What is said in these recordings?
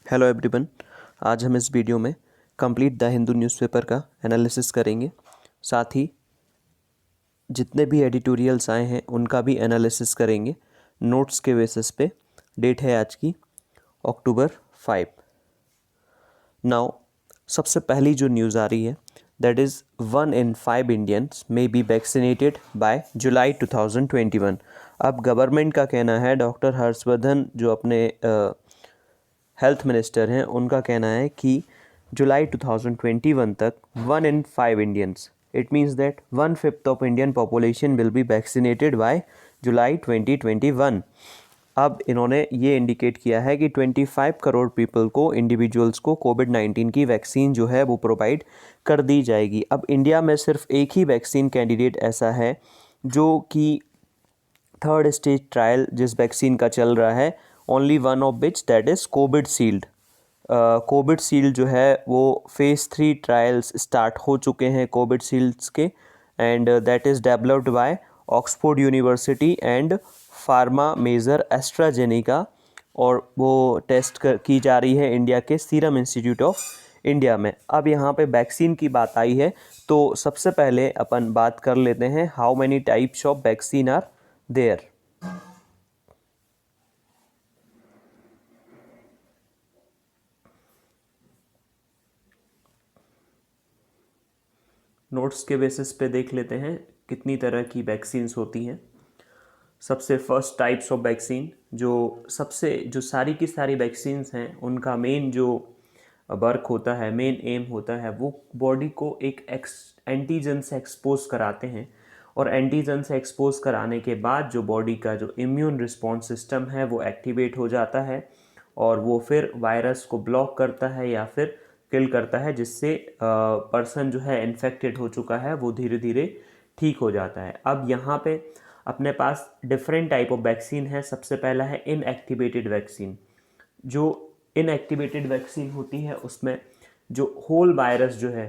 Hello everyone. आज हम इस वीडियो में कंप्लीट द हिंदू न्यूज़पेपर का एनालिसिस करेंगे। साथ ही जितने भी एडिटोरियल्स आए हैं उनका भी एनालिसिस करेंगे नोट्स के बेसिस पे। डेट है आज की अक्टूबर 5। नाउ सबसे पहली जो न्यूज़ आ रही है that is 1 in 5 Indians may be vaccinated by July 2021। अब गवर्नमेंट का कहना है, डॉक्टर हर्षवर्धन जो अपने हेल्थ मिनिस्टर हैं, उनका कहना है कि जुलाई 2021 तक 1 in 5 Indians, it means that 1/5 of Indian population will be vaccinated by July 2021। अब इन्होंने ये इंडिकेट किया है कि 25 करोड़ पीपल को, इंडिविजुअल्स को कोविड-19 की वैक्सीन जो है वो प्रोवाइड कर दी जाएगी। अब इंडिया में सिर्फ एक ही वैक्सीन कैंडिडेट ऐसा है जो कि थर्ड स्टेज ट्रायल जिस वैक्सीन का चल रहा है, only one of which that is Covishield. Covishield जो है वो फेज़ 3 ट्रायल्स स्टार्ट हो चुके हैं कोविडशील्ड्स के, and that is developed by Oxford University and pharma major AstraZeneca, और वो टेस्ट की जा रही है इंडिया के सीरम इंस्टीट्यूट ऑफ इंडिया में। अब यहाँ पे वैक्सीन की बात आई है तो सबसे पहले अपन बात कर लेते हैं how many types of vaccine are there. Notes के बेसिस पे देख लेते हैं कितनी तरह की वैक्सीन्स होती हैं। सबसे फर्स्ट टाइप्स ऑफ वैक्सीन, जो सारी की सारी वैक्सीन्स हैं उनका मेन जो वर्क होता है, मेन एम होता है, वो बॉडी को एक एंटीजन से एक्सपोज कराते हैं, और एंटीजन से एक्सपोज कराने के बाद जो बॉडी का जो इम्यून रिस्पॉन्स सिस्टम है वो एक्टिवेट हो जाता है, और वो फिर वायरस को ब्लॉक करता है या फिर किल करता है, जिससे पर्सन जो है इन्फेक्टेड हो चुका है वो धीरे धीरे ठीक हो जाता है। अब यहाँ पे अपने पास डिफरेंट टाइप ऑफ वैक्सीन है। सबसे पहला है इनएक्टिवेटेड वैक्सीन। जो इनएक्टिवेटेड वैक्सीन होती है उसमें जो होल वायरस जो है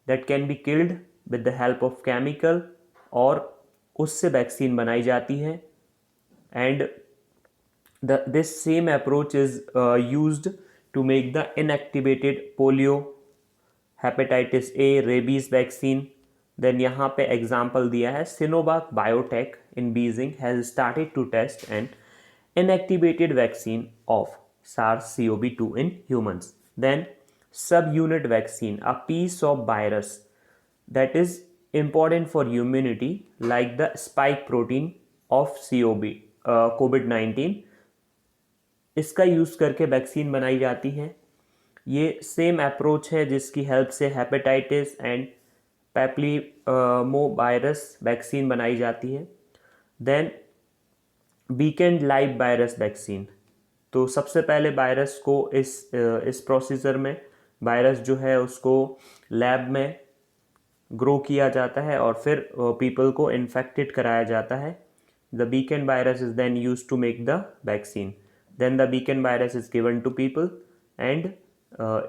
that can be killed with the help of chemical, और उससे वैक्सीन बनाई जाती है, and this same approach is used to make the inactivated polio, hepatitis A, rabies vaccine. Then यहाँ पे एग्जाम्पल दिया है सिनोवाक biotech in Beijing has started to test an inactivated vaccine of SARS-CoV-2 in humans. Then subunit vaccine, a piece of virus that is important for immunity like the spike protein of COVID-19, इसका use करके vaccine बनाई जाती है। ये same approach है जिसकी help से hepatitis and papilloma virus vaccine बनाई जाती है। Then weakened live virus vaccine. तो सबसे पहले वायरस को इस प्रोसीजर में वायरस जो है उसको लैब में ग्रो किया जाता है और फिर पीपल को इन्फेक्टेड कराया जाता है। The weakened virus is then use to make the vaccine. Then the weakened virus is given to people, and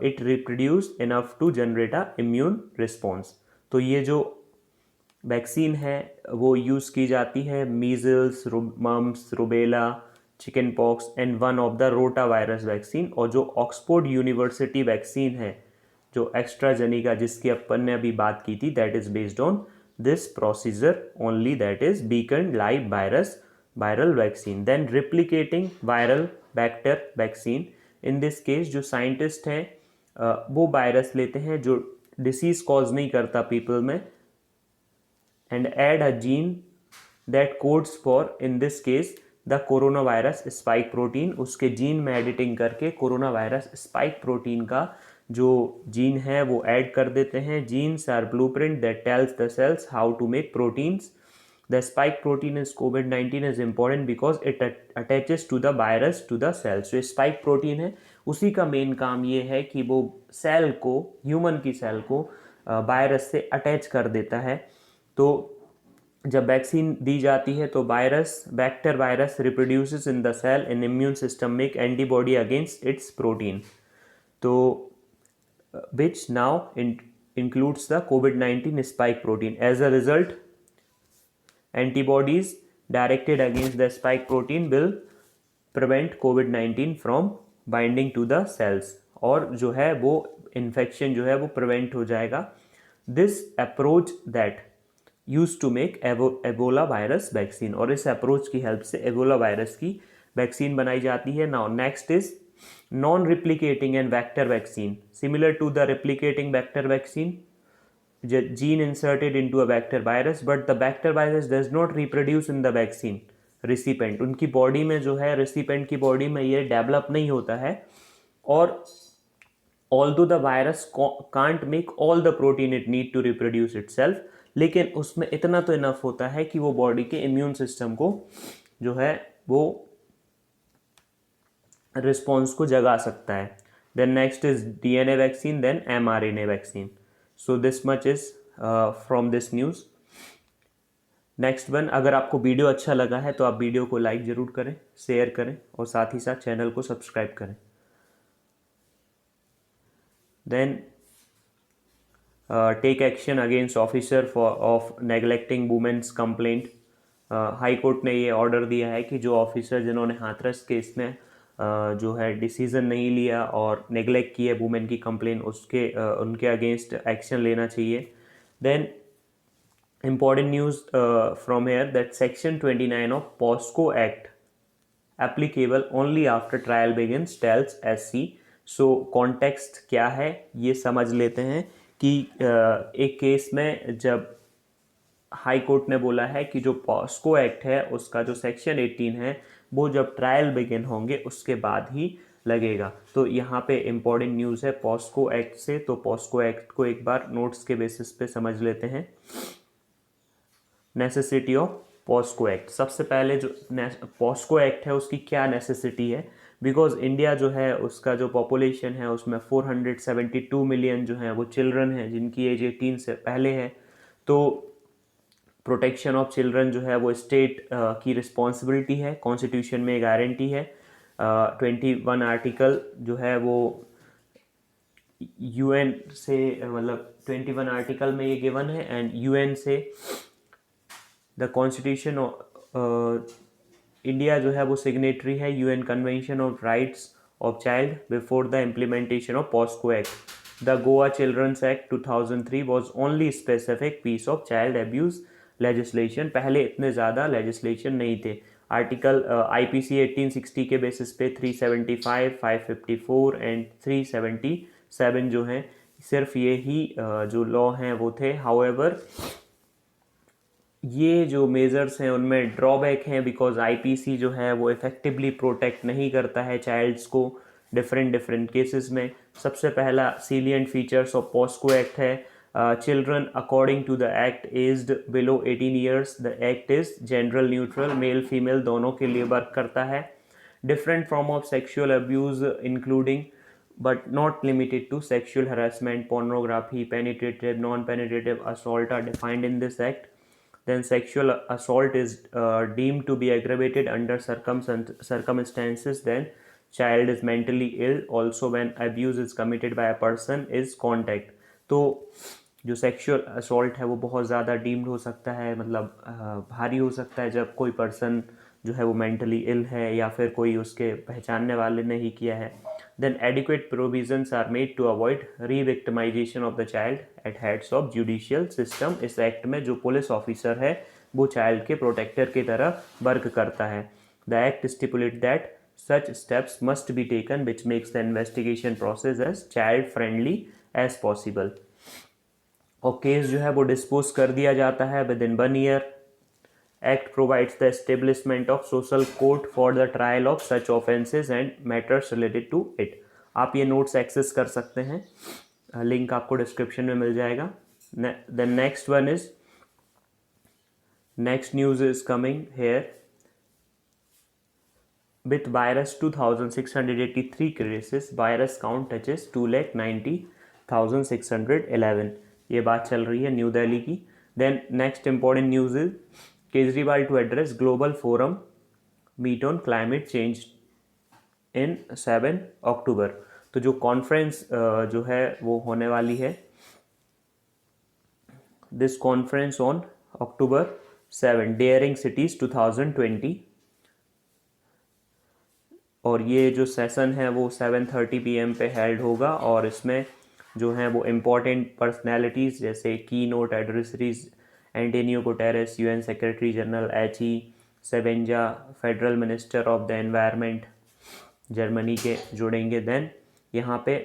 it reproduce enough to generate a immune response. तो ये जो वैक्सीन है वो यूज़ की जाती है measles, mumps, rubella, chicken pox and one of the rota virus vaccine. और जो ऑक्सफोर्ड यूनिवर्सिटी वैक्सीन है जो एक्स्ट्राजेनेका जिसकी अपन ने अभी बात की थी, that is based on this procedure only, that is weekend live virus viral vaccine. Then replicating viral vector vaccine, in this case जो साइंटिस्ट हैं वो वायरस लेते हैं जो डिसीज कॉज नहीं करता पीपल में, and add a gene that codes for in this case the corona virus spike protein. उसके जीन में एडिटिंग करके कोरोना वायरस स्पाइक प्रोटीन का जो जीन है वो ऐड कर देते हैं। Genes are blueprint that tells the cells how to make proteins. The spike protein is COVID-19 is important because it attaches to the virus to the cells. जो spike protein है उसी का main काम ये है कि वो सेल को, ह्यूमन की सेल को वायरस से अटैच कर देता है। तो जब वैक्सीन दी जाती है तो vector virus reproduces in the cell and immune system make antibody against its protein, तो which now includes the COVID-19 spike protein. As a result, antibodies directed against the spike protein will prevent COVID-19 from binding to the cells, और जो है वो infection जो है वो prevent हो जाएगा। This approach that use to make Ebola virus vaccine, और इस अप्रोच की हेल्प से एबोला वायरस की वैक्सीन बनाई जाती है। Now next is non replicating and vector vaccine, similar to the replicating vector vaccine, gene inserted into a vector virus, but the vector virus does not reproduce in the vaccine recipient, उनकी body में जो है recipient की body में ये develop नहीं होता है, और although the virus can't make all the protein it need to reproduce itself, लेकिन उसमें इतना तो इनफ होता है कि वो बॉडी के इम्यून सिस्टम को जो है वो रिस्पॉन्स को जगा सकता है। Then next is DNA vaccine, then mRNA vaccine. So this much is from this news. Next one, अगर आपको वीडियो अच्छा लगा है तो आप वीडियो को लाइक ज़रूर करें, शेयर करें, और साथ ही साथ चैनल को सब्सक्राइब करें। Then take action against officer of neglecting women's complaint. High court ने ये ऑर्डर दिया है कि जो ऑफिसर जिन्होंने हाथरस केस में जो है डिसीज़न नहीं लिया और नेग्लेक्ट किया वुमेन की कंप्लेन, उनके अगेंस्ट एक्शन लेना चाहिए। Then important news from here that section 29 of POSCO Act applicable only after trial begins tells SC। so context क्या है ये समझ लेते हैं कि एक केस में जब हाई कोर्ट ने बोला है कि जो पॉस्को एक्ट है उसका जो सेक्शन 18 है वो जब ट्रायल बिगिन होंगे उसके बाद ही लगेगा। तो यहाँ पे इम्पॉर्टेंट न्यूज़ है पॉस्को एक्ट से, तो पॉस्को एक्ट को एक बार नोट्स के बेसिस पे समझ लेते हैं। नेसेसिटी ऑफ पॉस्को एक्ट, सबसे पहले जो पॉस्को एक्ट है उसकी क्या नेसेसिटी है, बिकॉज इंडिया जो है उसका जो पॉपुलेशन है उसमें 472 मिलियन जो है वो चिल्ड्रन हैं जिनकी एज 18 से पहले है। तो प्रोटेक्शन ऑफ चिल्ड्रन जो है वो स्टेट की रिस्पॉन्सिबिलिटी है, कॉन्स्टिट्यूशन में गारंटी है। 21 आर्टिकल जो है वो यूएन से मतलब 21 आर्टिकल में ये गिवन है, एंड यूएन से द कॉन्स्टिट्यूशन इंडिया जो है वो सिग्नेटरी है UN convention of rights of child before the implementation of POCSO act. The Goa children's act 2003 was only specific piece of child abuse legislation, पहले इतने ज़्यादा लेजिस्लेशन नहीं थे। आर्टिकल IPC 1860 के बेसिस पे 375, 554 एंड 377 जो हैं सिर्फ ये ही जो लॉ हैं वो थे। हाउएवर ये जो मेजर्स हैं उनमें ड्रॉबैक हैं, बिकॉज IPC जो है वो इफेक्टिवली प्रोटेक्ट नहीं करता है चाइल्ड्स को डिफरेंट केसेस में। सबसे पहला salient features of POCSO act है children according to the act aged below 18 years, the act is gender neutral, male female दोनों के लिए वर्क करता है। Different form of sexual abuse including but not limited to sexual harassment, pornography, penetrative, non-penetrative assault are defined in this act. Then sexual assault is deemed to be aggravated under circumstances then child is mentally ill, also when abuse is committed by a person is contact। तो जो sexual assault है वो बहुत ज़्यादा deemed हो सकता है, मतलब भारी हो सकता है जब कोई पर्सन जो है वो मेंटली इल है या फिर कोई उसके पहचानने वाले ने ही किया है। Then adequate provisions are made to avoid re-victimization of the child at heads of judicial system। इस एक्ट में जो पुलिस ऑफिसर है वो चाइल्ड के प्रोटेक्टर की तरह वर्क करता है। The act stipulate that such steps must be taken which makes the investigation process as child friendly as possible। और केस जो है वो डिस्पोज कर दिया जाता है with in 1 year. Act provides the establishment of social court for the trial of such offences and matters related to it। आप ये नोट्स एक्सेस कर सकते हैं, लिंक आपको डिस्क्रिप्शन में मिल जाएगा। The next one is next news is coming here with virus 2683 cases, virus count touches 2,90,611। ये बात चल रही है न्यू दिल्ली की। Then next important news is Kejriwal to address global forum meet on climate change in 7 October. तो जो conference जो है वो होने वाली है, this conference on October 7 daring cities 2020। और ये जो सेशन है वो 7:30 PM पे हेल्ड होगा और इसमें जो हैं वो इम्पोर्टेंट पर्सनैलिटीज़ जैसे keynote addresses Antonio Guterres UN secretary general HE Svenja federal minister of the environment Germany के जुड़ेंगे। देन यहाँ पे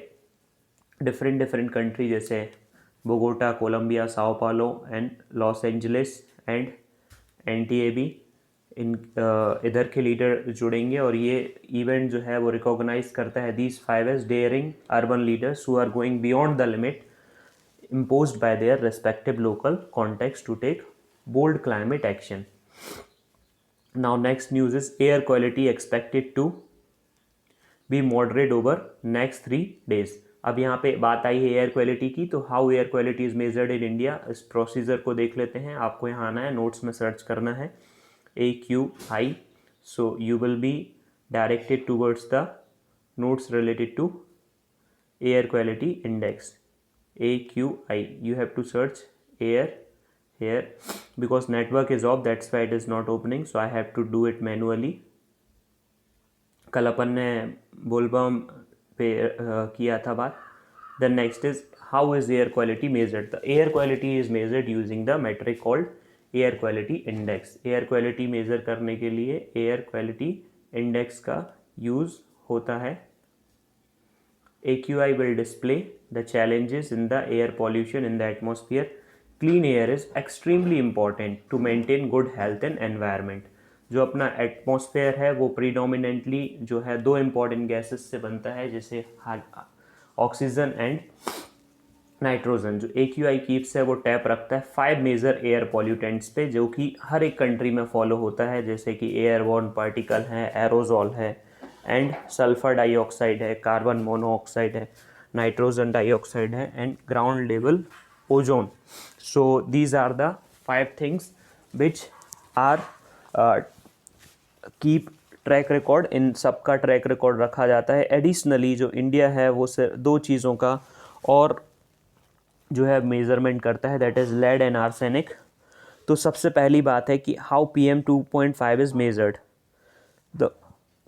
डिफरेंट कंट्री जैसे Bogota Colombia Sao Paulo and Los Angeles and एनटीएबी इन इधर के लीडर जुड़ेंगे और ये इवेंट जो है वो रिकॉग्नाइज करता है these 5 as daring urban leaders who are going beyond the limit imposed by their respective local context to take bold climate action. Now next news is air quality expected to be moderate over next 3 days. अब यहाँ पे बात आई है air quality की, तो how air quality is measured in India, इस procedure को देख लेते हैं। आपको यहाँ आना है, नोट्स में सर्च करना है AQI, so you will be directed towards the notes related to air quality index. AQI, you have to search air here because network is off, that's why it is not opening, so I have to do it manually. कल अपन ने बोलबम पे किया था बात। The next is how is air quality measured. The air quality is measured using the metric called air quality index. air quality measure करने के लिए air quality index का use होता है। AQI will display the challenges in the air pollution in the atmosphere. Clean air is extremely important to maintain good health and environment. जो अपना atmosphere है वो प्रीडोमिनेंटली जो है 2 इम्पॉर्टेंट गैसेस से बनता है, जैसे ऑक्सीजन एंड नाइट्रोजन। जो AQI कीप्स है वो टैप रखता है 5 मेजर एयर पॉल्यूटेंट्स पे, जो कि हर एक कंट्री में फॉलो होता है, जैसे कि एयरबॉर्न पार्टिकल है, एरोजॉल है एंड सल्फर डाइऑक्साइड है, कार्बन मोनोऑक्साइड है, नाइट्रोजन डाइऑक्साइड है and ground level ozone. So these are the 5 things which are keep track record, इन सबका ट्रैक रिकॉर्ड रखा जाता है। एडिशनली जो इंडिया है वो सिर्फ 2 चीज़ों का और जो है मेजरमेंट करता है, that is lead and arsenic. तो सबसे पहली बात है कि how PM2.5 is measured. The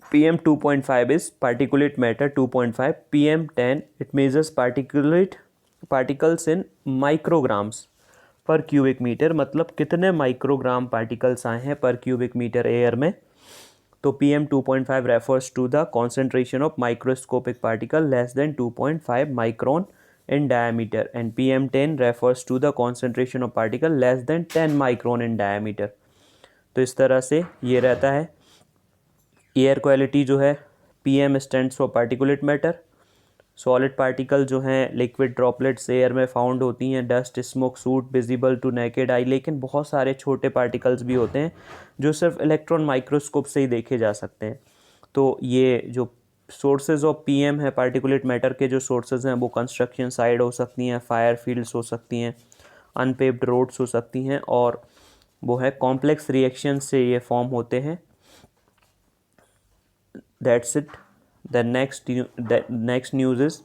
PM2.5 is particulate matter 2.5. PM10 it measures particles in micrograms per cubic meter, मतलब कितने माइक्रोग्राम पार्टिकल्स आए हैं पर क्यूबिक मीटर एयर में। तो PM2.5 refers to the concentration of microscopic particle less than 2.5 micron in diameter and PM10 refers to the concentration of particle less than 10 micron in diameter. तो इस तरह से ये रहता है। एयर क्वालिटी जो है PM stands for particulate matter. Solid particle जो हैं लिक्विड ड्रॉपलेट्स एयर में फाउंड होती हैं, dust smoke soot visible to naked eye, लेकिन बहुत सारे छोटे पार्टिकल्स भी होते हैं जो सिर्फ इलेक्ट्रॉन माइक्रोस्कोप से ही देखे जा सकते हैं। तो ये जो सोर्सेज ऑफ PM है पार्टिकुलेट मैटर के, जो सोर्सेज हैं वो कंस्ट्रक्शन साइड हो सकती हैं, फायर फील्ड्स हो सकती हैं, अनपेव्ड रोड्स हो सकती हैं, और वो है कॉम्प्लेक्स रिएक्शन से ये फॉर्म होते हैं। That's it. The next news is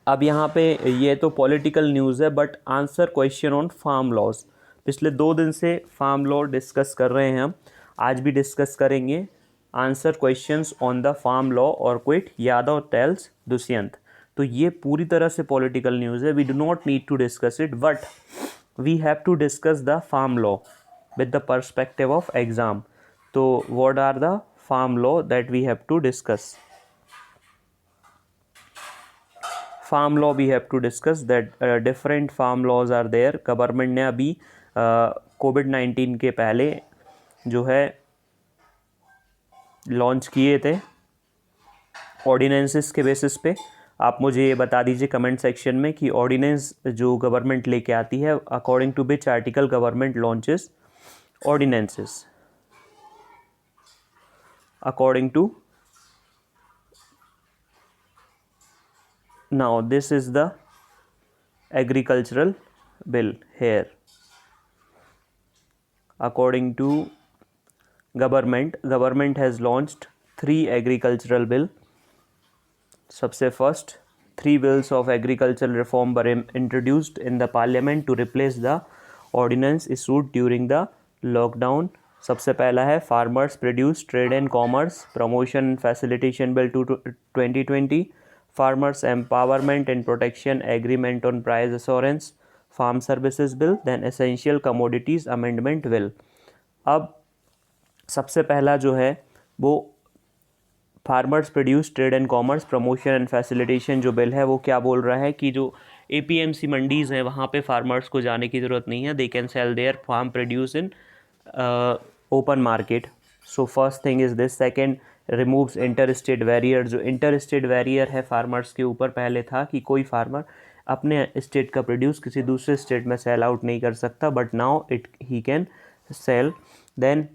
अब यहाँ पे ये तो पॉलिटिकल न्यूज़ है, but answer question on farm laws. पिछले 2 दिन से फार्म लॉ डिस्कस कर रहे हैं हम, आज भी डिस्कस करेंगे। Answer questions on the farm law और क्विट यादव टेल्स दुष्यंत। तो ये पूरी तरह से पॉलिटिकल न्यूज़ है, we do not need to discuss it, but we have to discuss the farm law with the perspective of exam. So what are the farm law that we have to discuss? Farm law we have to discuss that different farm laws are there. Government ने अभी COVID-19 के पहले जो है launch किए थे ordinances के basis पे। आप मुझे ये बता दीजिए कमेंट सेक्शन में कि ऑर्डिनेंस जो गवर्नमेंट लेके आती है, according to which article government launches ordinances. According to, now this is the agricultural bill here. According to government has launched 3 agricultural bill. सबसे first 3 bills of agricultural reform were introduced in the parliament to replace the ordinance issued during the lockdown सबसे पहला है farmers produce trade and commerce promotion facilitation bill 2020, farmers empowerment and protection agreement on price assurance, farm services bill, then essential commodities amendment bill. अब सबसे पहला जो है वो farmers produce trade and commerce promotion and facilitation जो bill है वो क्या बोल रहा है कि जो APMC मंडीज़ हैं वहाँ पे फार्मर्स को जाने की ज़रूरत नहीं है, they can sell their farm produce in open market. So first thing is this. Second, removes inter state barrier. जो इंटर स्टेट बैरियर है फार्मर्स के ऊपर पहले था कि कोई फार्मर अपने स्टेट का प्रोड्यूस किसी दूसरे स्टेट में सेल आउट नहीं कर सकता, but now he can sell. Then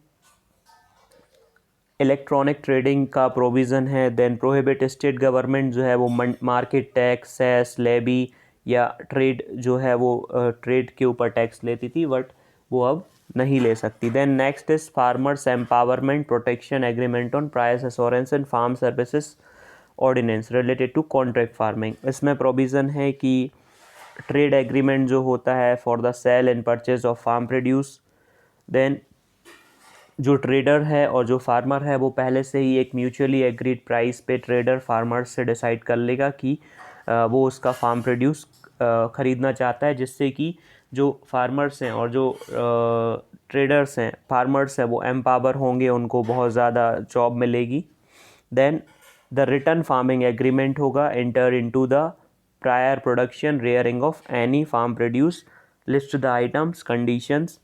electronic trading का प्रोविज़न है। देन प्रोहिबिट स्टेट गवर्नमेंट जो है वो मार्केट टैक्स, सेस, लेबी या ट्रेड जो है वो ट्रेड के ऊपर टैक्स लेती थी, बट वो अब नहीं ले सकती। Then next is farmers empowerment protection agreement on price assurance and farm services ordinance related to contract farming. इसमें प्रोविज़न है कि ट्रेड एग्रीमेंट जो होता है for the cell and purchase of farm produce. Then जो ट्रेडर है और जो फार्मर है वो पहले से ही एक म्यूचुअली एग्रीड प्राइस पे ट्रेडर फार्मर्स से डिसाइड कर लेगा कि वो उसका फार्म प्रोड्यूस ख़रीदना चाहता है, जिससे कि जो फार्मर्स हैं और जो ट्रेडर्स हैं, फार्मर्स हैं, वो एम्पावर होंगे, उनको बहुत ज़्यादा जॉब मिलेगी। Then the return farming agreement होगा, enter into the prior production rearing of any farm produce, list the items conditions,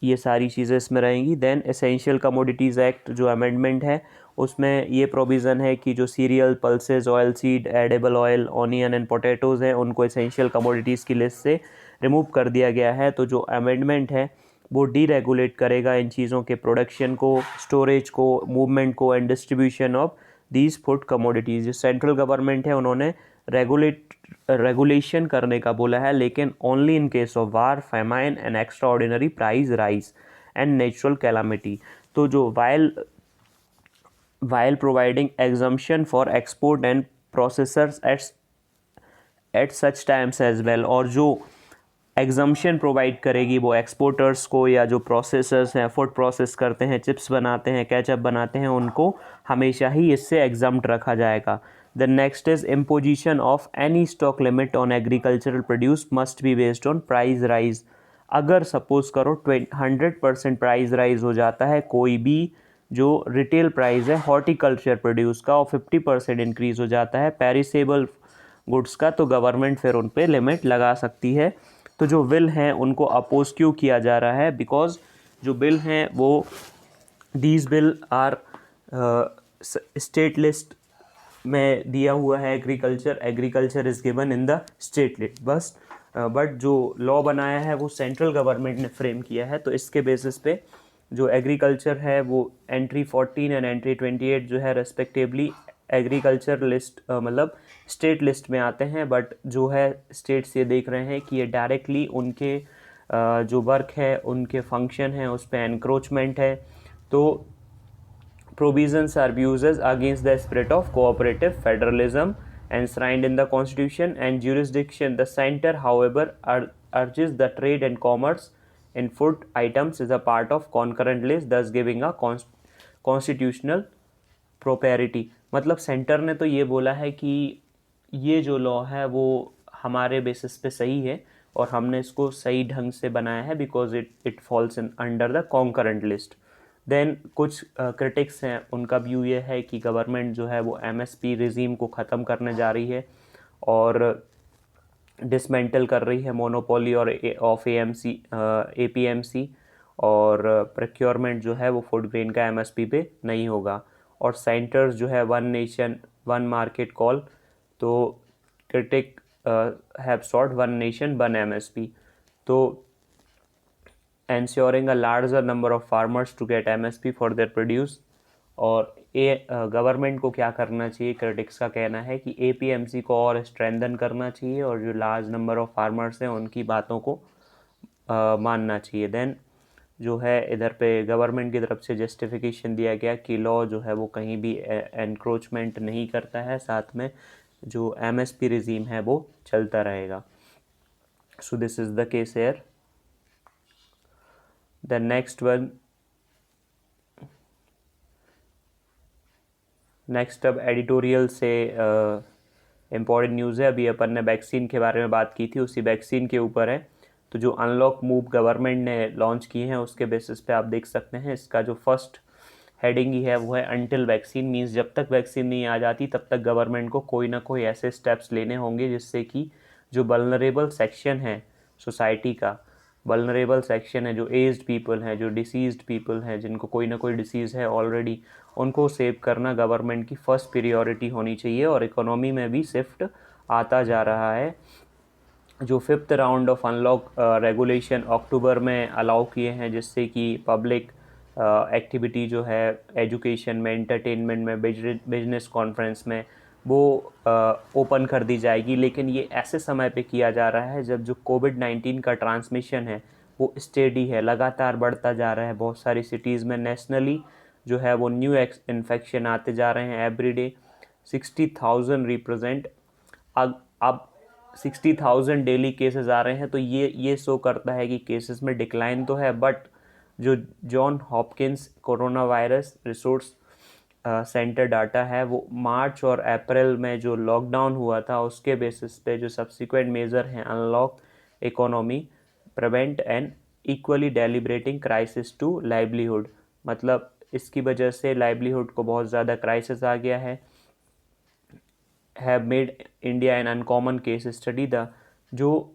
ये सारी चीज़ें इसमें रहेंगी। देन एसेंशियल कमोडिटीज़ एक्ट जो अमेंडमेंट है उसमें ये प्रोविज़न है कि जो cereal, pulses, oil seed, edible oil, onion and potatoes हैं उनको एसेंशियल कमोडिटीज़ की लिस्ट से रिमूव कर दिया गया है। तो जो अमेंडमेंट है वो डीरेगुलेट करेगा इन चीज़ों के प्रोडक्शन को, स्टोरेज को, मूवमेंट को and distribution of these food commodities. जो सेंट्रल गवर्नमेंट है उन्होंने रेगुलेशन करने का बोला है, लेकिन only in case of war, famine and extraordinary price rise and natural calamity. तो जो while providing exemption for export and processors at such times as well, और जो एग्जम्पशन प्रोवाइड करेगी वो एक्सपोर्टर्स को या जो प्रोसेसर्स हैं, फूड प्रोसेस करते हैं, चिप्स बनाते हैं, केचप बनाते हैं, उनको हमेशा ही इससे एग्जम्प्ट रखा जाएगा। The next is imposition of any stock limit on agricultural produce must be based on price rise. अगर सपोज करो 100% प्राइस राइज हो जाता है कोई भी जो रिटेल प्राइस है हॉर्टिकल्चर प्रोड्यूस का, और 50% इंक्रीज़ हो जाता है पेरिसेबल गुड्स का, तो गवर्नमेंट फिर उन पर लिमिट लगा सकती है। तो जो बिल हैं उनको अपोज क्यों किया जा रहा है? बिकॉज जो बिल हैं वो these bill are state list में दिया हुआ है agriculture is given in the state list बस, बट जो लॉ बनाया है वो सेंट्रल गवर्नमेंट ने फ्रेम किया है। तो इसके बेसिस पे जो एग्रीकल्चर है वो एंट्री 14 एंड एंट्री 28 जो है रेस्पेक्टिवली एग्रीकल्चर लिस्ट मतलब स्टेट लिस्ट में आते हैं, बट जो है स्टेट्स ये देख रहे हैं कि ये डायरेक्टली उनके जो वर्क है, उनके फंक्शन हैं, उस पर एनक्रोचमेंट है। तो provisions are uses against the spirit of cooperative federalism enshrined in the constitution and jurisdiction. The center, however, urges the trade and commerce in food items is a part of concurrent list, thus giving a constitutional propriety। मतलब centre ने तो ये बोला है कि ये जो law है वो हमारे बेसिस पे सही है और हमने इसको सही ढंग से बनाया है because it falls in under the concurrent list. Then कुछ क्रिटिक्स हैं, उनका व्यू ये है कि गवर्नमेंट जो है वो MSP रिजीम को ख़त्म करने जा रही है और डिसमेंटल कर रही है मोनोपोली और APMC, और प्रोक्योरमेंट जो है वो फूड ग्रेन का MSP पे नहीं होगा, और सेंटर्स जो है one nation one market call. तो critic have sought one nation one MSP। तो ensuring a larger number of farmers to get MSP for their produce। और गवर्नमेंट को क्या करना चाहिए? क्रिटिक्स का कहना है कि APMC को और स्ट्रेंथन करना चाहिए और जो लार्ज नंबर ऑफ फार्मर्स हैं उनकी बातों को मानना चाहिए। देन जो है इधर पे गवर्नमेंट की तरफ से जस्टिफिकेशन दिया गया कि लॉ जो है वो कहीं भी एनक्रोचमेंट नहीं करता है, साथ में जो MSP रिजीम है वो चलता रहेगा। So this is the case hair. The next अब एडिटोरियल से इम्पॉर्टेंट न्यूज़ है। अभी अपन ने वैक्सीन के बारे में बात की थी, उसी वैक्सीन के ऊपर है। तो जो अनलॉक मूव गवर्नमेंट ने लॉन्च किए हैं उसके बेसिस पे आप देख सकते हैं, इसका जो फर्स्ट हेडिंग ही है वो है अनटिल वैक्सीन। मीन्स जब तक वैक्सीन नहीं आ जाती तब तक गवर्नमेंट को कोई ना कोई ऐसे स्टेप्स लेने होंगे जिससे कि जो वल्नरेबल सेक्शन है सोसाइटी का, वल्नरेबल सेक्शन है, जो एज्ड पीपल हैं, जो डिसीज्ड पीपल हैं, जिनको कोई ना कोई डिसीज़ है ऑलरेडी, उनको सेव करना गवर्नमेंट की फ़र्स्ट प्रियोरिटी होनी चाहिए। और इकोनॉमी में भी शिफ्ट आता जा रहा है। जो fifth round of unlock regulation October में अलाउ किए हैं, जिससे कि पब्लिक एक्टिविटी जो है एजुकेशन में, एंटरटेनमेंट में, बिजनेस कॉन्फ्रेंस में, वो ओपन कर दी जाएगी। लेकिन ये ऐसे समय पे किया जा रहा है जब जो कोविड-19 का ट्रांसमिशन है वो स्टेडी है, लगातार बढ़ता जा रहा है। बहुत सारी सिटीज़ में नेशनली जो है वो न्यू इन्फेक्शन आते जा रहे हैं एवरी डे। 60,000 रिप्रेजेंट अब 60,000 डेली केसेस आ रहे हैं। तो ये शो करता है कि केसेस में डिक्लाइन तो है, बट जो John Hopkins corona virus resource centre data है वो मार्च और अप्रैल में जो लॉकडाउन हुआ था उसके बेसिस पे जो सब्सिक्वेंट मेजर हैं, unlock economy, prevent and equally deliberating crisis to livelihood, मतलब इसकी वजह से लाइवलीहुड को बहुत ज़्यादा क्राइसिस आ गया है। Have made India an uncommon case study. The जो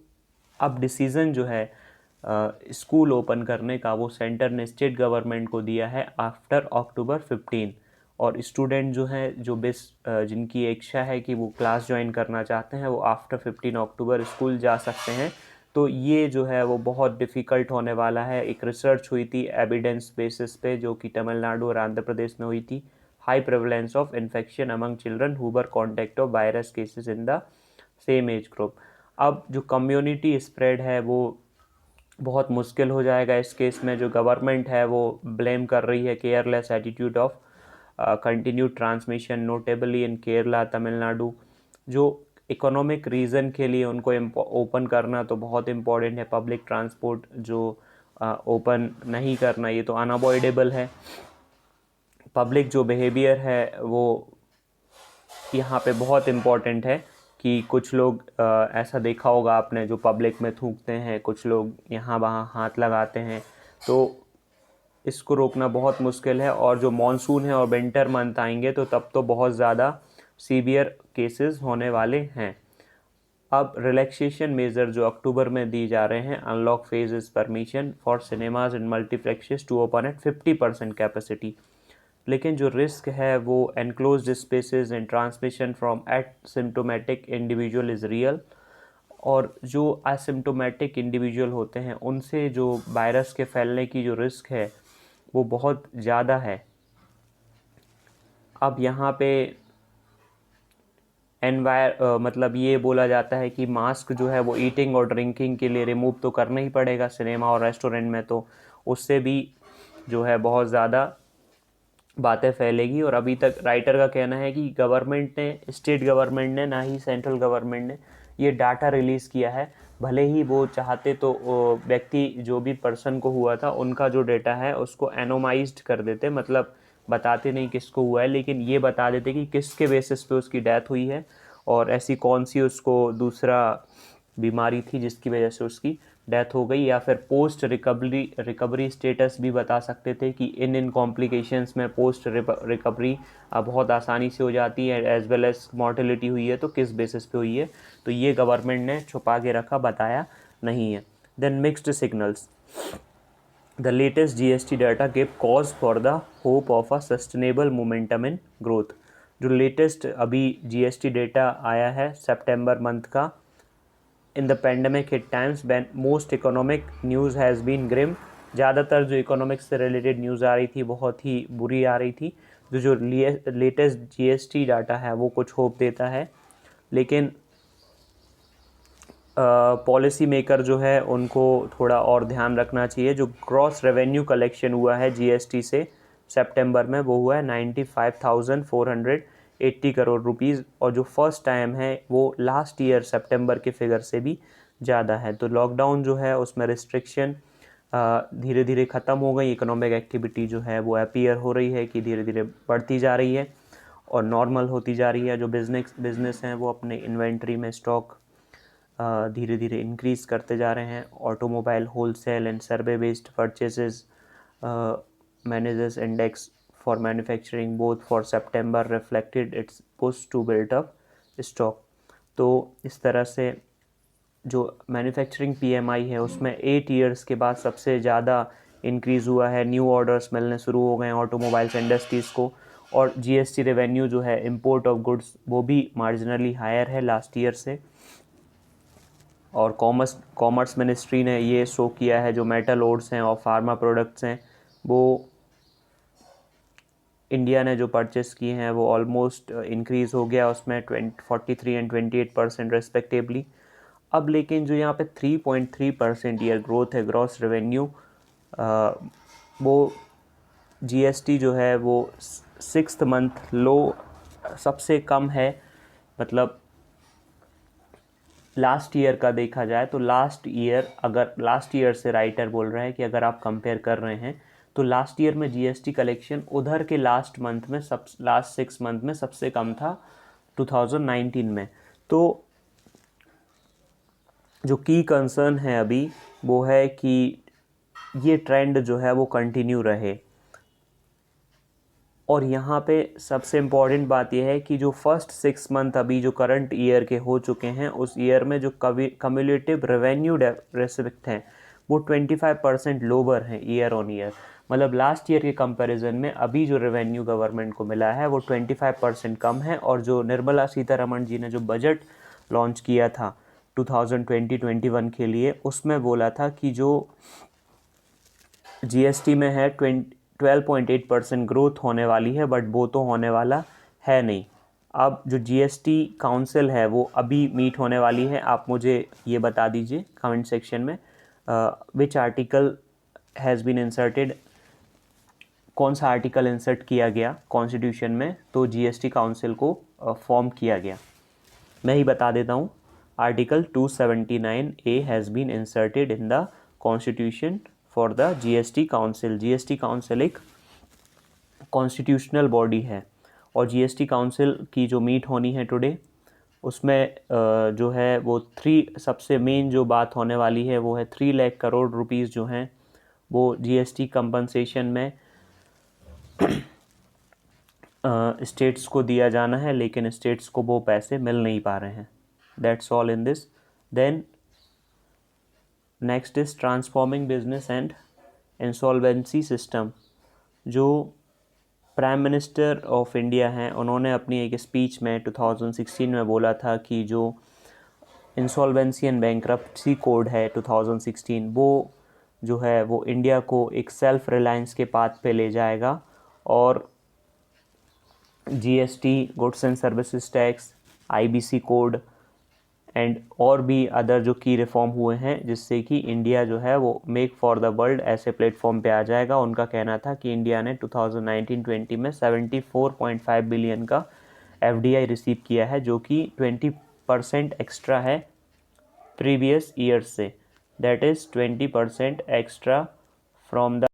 अब डिसीज़न जो है स्कूल ओपन करने का वो सेंटर ने स्टेट गवर्नमेंट को दिया है आफ्टर अक्टूबर 15। और स्टूडेंट जो हैं जो जिनकी इच्छा है कि वो क्लास ज्वाइन करना चाहते हैं वो आफ्टर 15 अक्टूबर स्कूल जा सकते हैं। तो ये जो है वो बहुत डिफ़िकल्ट होने वाला है। एक रिसर्च हुई थी एविडेंस बेसिस पे जो कि तमिलनाडु और आंध्र प्रदेश में हुई थी। High prevalence of infection among children who were contact of virus cases in the same age group. अब जो कम्युनिटी स्प्रेड है वो बहुत मुश्किल हो जाएगा इस केस में। जो गवर्नमेंट है वो ब्लेम कर रही है careless attitude of continued transmission notably in Kerala, Tamil Nadu. जो इकोनॉमिक रीज़न के लिए उनको ओपन करना तो बहुत इम्पॉर्टेंट है। पब्लिक ट्रांसपोर्ट जो ओपन नहीं करना ये तो अनअवॉइडेबल है। पब्लिक जो बिहेवियर है वो यहाँ पे बहुत इम्पॉर्टेंट है कि कुछ लोग ऐसा देखा होगा आपने जो पब्लिक में थूकते हैं, कुछ लोग यहाँ वहाँ हाथ लगाते हैं, तो इसको रोकना बहुत मुश्किल है। और जो मॉनसून है और विंटर मंथ आएंगे तो तब तो बहुत ज़्यादा सीवियर केसेस होने वाले हैं। अब रिलैक्सेशन मेजर जो अक्टूबर में दी जा रहे हैं, unlock phase is permission for cinemas and multiplexes to open at 50% capacity. लेकिन जो रिस्क है वो enclosed spaces and transmission from asymptomatic individual is real. और जो एसिम्टोमेटिक इंडिविजुअल होते हैं उनसे जो वायरस के फैलने की जो रिस्क है वो बहुत ज़्यादा है। अब यहाँ पे मतलब ये बोला जाता है कि मास्क जो है वो ईटिंग और ड्रिंकिंग के लिए रिमूव तो करना ही पड़ेगा सिनेमा और रेस्टोरेंट में, तो उससे भी जो है बहुत ज़्यादा बातें फैलेगी। और अभी तक राइटर का कहना है कि गवर्नमेंट ने, स्टेट गवर्नमेंट ने, ना ही सेंट्रल गवर्नमेंट ने ये डाटा रिलीज़ किया है। भले ही वो चाहते तो व्यक्ति जो भी पर्सन को हुआ था उनका जो डेटा है उसको एनोमाइज्ड कर देते, मतलब बताते नहीं किसको हुआ है, लेकिन ये बता देते कि किसके बेसिस पे उसकी डेथ हुई है और ऐसी कौन सी उसको दूसरा बीमारी थी जिसकी वजह से उसकी डेथ हो गई। या फिर पोस्ट रिकवरी स्टेटस भी बता सकते थे कि इन कॉम्प्लिकेशंस में पोस्ट रिकवरी बहुत आसानी से हो जाती है, एज वेल एज मॉर्टेलिटी हुई है तो किस बेसिस पे हुई है। तो ये गवर्नमेंट ने छुपा के रखा, बताया नहीं है। Then mixed signals. The latest GST data give cause for the hope of a sustainable momentum in growth. जो लेटेस्ट अभी GST डेटा आया है सितंबर मंथ का, in the pandemic hit times when most economic news has been grim. ज़्यादातर जो economics से related news आ रही थी बहुत ही बुरी आ रही थी। जो लेटेस्ट GST डाटा है वो कुछ होप देता है, लेकिन पॉलिसी मेकर जो है उनको थोड़ा और ध्यान रखना चाहिए। जो ग्रॉस रेवेन्यू कलेक्शन हुआ है GST से सितंबर में वो हुआ है 95,480 करोड़ रुपीज़, और जो फर्स्ट टाइम है वो लास्ट ईयर सितंबर के फिगर से भी ज़्यादा है। तो लॉकडाउन जो है उसमें रिस्ट्रिक्शन धीरे धीरे ख़त्म हो गई। इकोनॉमिक एक्टिविटी जो है वो अपीयर हो रही है कि धीरे धीरे बढ़ती जा रही है और नॉर्मल होती जा रही है। जो बिजनेस हैं वो अपने इन्वेंट्री में स्टॉक धीरे धीरे इंक्रीज़ करते जा रहे हैं। Automobile wholesale and survey based purchases managers index for manufacturing both for सितंबर reflected its push to built up stock. तो इस तरह से जो मैन्युफैक्चरिंग पीएमआई है उसमें 8 ईयर्स के बाद सबसे ज़्यादा इंक्रीज़ हुआ है। न्यू ऑर्डर्स मिलने शुरू हो गए हैं ऑटोमोबाइल्स इंडस्ट्रीज़ को। और जीएसटी रेवेन्यू जो है इंपोर्ट ऑफ गुड्स वो भी मार्जिनली हायर है लास्ट ईयर से। और कॉमर्स मिनिस्ट्री ने ये शो किया है जो मेटल ओर्स हैं और फार्मा प्रोडक्ट्स हैं वो इंडिया ने जो परचेस किए हैं वो ऑलमोस्ट इंक्रीज़ हो गया उसमें 43 एंड 28% रेस्पेक्टिवली। अब लेकिन जो यहाँ पे 3.3% ईयर ग्रोथ है ग्रॉस रेवेन्यू, वो जीएसटी जो है वो 6th मंथ लो सबसे कम है। मतलब लास्ट ईयर का देखा जाए तो लास्ट ईयर से राइटर बोल रहा है कि अगर आप कंपेयर कर रहे हैं तो लास्ट ईयर में जीएसटी कलेक्शन उधर के लास्ट 6 मंथ में सबसे कम था 2019 में। तो जो की कंसर्न है अभी वो है कि ये ट्रेंड जो है वो कंटिन्यू रहे। और यहाँ पे सबसे इम्पॉर्टेंट बात यह है कि जो फर्स्ट 6 मंथ अभी जो करंट ईयर के हो चुके हैं उस ईयर में जो कम्युलेटिव रेवेन्यू रेसिप्ट हैं वो 25% लोअर हैं ईयर ऑन ईयर। मतलब लास्ट ईयर के कंपैरिजन में अभी जो रेवेन्यू गवर्नमेंट को मिला है वो 25% कम है। और जो निर्मला सीतारमण जी ने जो बजट लॉन्च किया था 2020-21 के लिए उसमें बोला था कि जो जीएसटी में है 12.8% ग्रोथ होने वाली है, बट वो तो होने वाला है नहीं। अब जो जीएसटी काउंसिल है वो अभी मीट होने वाली है। आप मुझे ये बता दीजिए कमेंट सेक्शन में which article has been inserted, कौन सा आर्टिकल इंसर्ट किया गया कॉन्स्टिट्यूशन में तो जीएसटी काउंसिल को फॉर्म किया गया। मैं ही बता देता हूँ। Article 279A has been inserted in the constitution for the GST council. GST council एक कॉन्स्टिट्यूशनल बॉडी है और जीएसटी काउंसिल की जो मीट होनी है टुडे उसमें जो है वो सबसे मेन जो बात होने वाली है वो है 3 लाख करोड़ रुपीस जो हैं वो जीएसटी कंपनसेशन में स्टेट्स को दिया जाना है, लेकिन स्टेट्स को वो पैसे मिल नहीं पा रहे हैं। That's all in this. Then next is transforming business and insolvency system. जो प्राइम मिनिस्टर ऑफ इंडिया हैं उन्होंने अपनी एक स्पीच में 2016 में बोला था कि जो इंसॉल्वेंसी एंड बैंक्रप्सी कोड है 2016 वो जो है वो इंडिया को एक सेल्फ रिलायंस के पाथ पे ले जाएगा। और GST, goods and services tax, IBC code and और भी अदर जो की रिफॉर्म हुए हैं जिससे कि इंडिया जो है वो मेक फॉर द वर्ल्ड ऐसे प्लेटफॉर्म पे आ जाएगा। उनका कहना था कि इंडिया ने 2019-20 में 74.5 बिलियन का एफडीआई रिसीव किया है जो कि 20% एक्स्ट्रा है प्रीवियस ईयर से। That is 20% extra from the